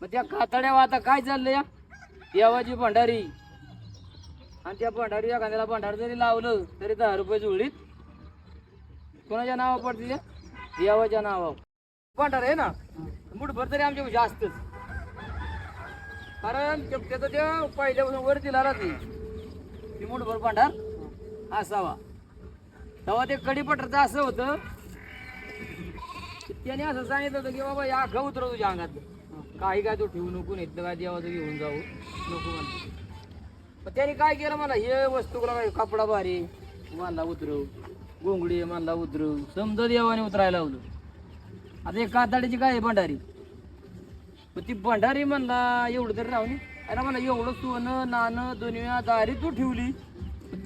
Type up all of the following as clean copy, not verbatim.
मग त्या कातड्यावर आता काय चाललंय, देवाची भंडारी, आणि त्या भंडारी एखाद्याला भंडार जरी लावलं तरी 10 रुपये जुळलीत. कोणाच्या नावावर पडते ते? देवाच्या नावावर भंडार आहे ना. मुठभर तरी आमच्या जास्तच, कारण त्याचं ते पहिल्यापासून वर दिला राहते ती मुठभर भंडार असावा. तेव्हा ते कडीपठारचं असं होतं, त्याने असं सांगितलं होतं की बाबा या अख्खा उतरव तुझ्या अंगात, काही काय तू ठेवू नको, इथलं काय देवाचं घेऊन जाऊ नको म्हणतो. पण त्याने काय केलं, मला हे वस्तू काय कपडा भारी म्हणला उतरव, गोंगडी म्हणला उतरव, समजा देवाने उतरायला लावलं. आता एक कातडीची काय आहे भंडारी, पण ती भंडारी म्हणला एवढं तरी राहून अरे मला एवढं सोनं नाणं दुनिया दारी तू ठेवली,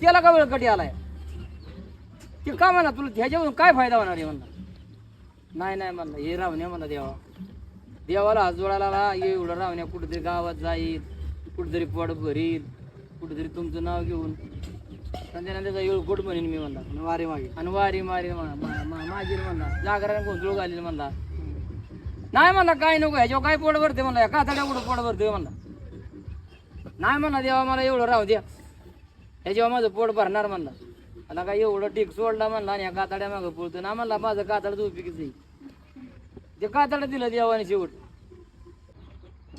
त्याला का वेळ कटी आलाय ते का म्हणा, तुला ह्याच्यावरून काय फायदा होणार आहे म्हणला. नाही नाही म्हणलं हे रावण्या म्हणला देवाला हात जोडायला आला, एवढं रावण्या कुठेतरी गावात जाईल, कुठेतरी पड भरील, कुठेतरी तुमचं नाव घेऊन संध्यानंतर येळकोट म्हणेन मी म्हणला, वारी मागे आणि वारी मारी मागील म्हणला, जागरण गोंधळ घालील म्हणला. नाही म्हणला काय नको, ह्याच्यावर काय पोट भरते म्हणला, कातड्या कुठं पोट भरते म्हणला. नाही म्हणला देवा मला एवढं राहू द्या, ह्याच्यावर माझं पोट भरणार म्हणला. आता काय एवढं टीक सोडला म्हणला आणि ह्या कातड्या मागं पळतो ना म्हणला, माझं कातड उपयोगीच आहे. ते कातडं दिलं देवाने शेवट.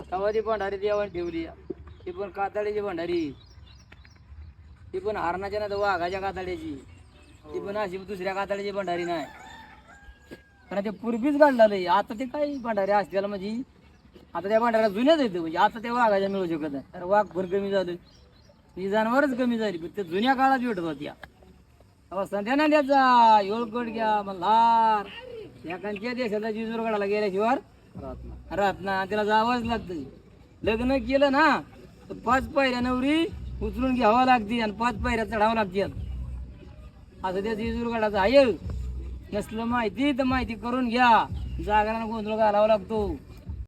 तेव्हा ती भंडारी देवाने ठेवली, ती पण कातड्याची भंडारी, ती पण हरणाच्या नाही तर वाघाच्या कातड्याची, ती पण अशी दुसऱ्या कातड्याची भंडारी नाही. कारण ते पूर्वीच घडलेलं. आता ते काही भंडारी असतील म्हणजे आता त्या भंडाऱ्या जुन्याच येते, म्हणजे आता त्या वाघाच्या मिळू शकत नाही. तर वाघ भर कमी झालं, ही जनावरच कमी झाली, पण ते जुन्या काळात भेटत होत्या. संध्याना द्यायचा येळकोट घ्या मल्हार, एखाद्या देशाला जिजूरगडाला गेल्याशिवाय राहत ना, त्याला जावंच लागतं. लग्न केलं ना तर 5 पायऱ्या नवरी उचलून घ्यावं लागते आणि 5 पायऱ्या चढावं लागतात. असं त्या जिजूरगडाचं आहे. नसलं माहिती तर माहिती करून घ्या, जागरण गोंधळ घालावा लागतो.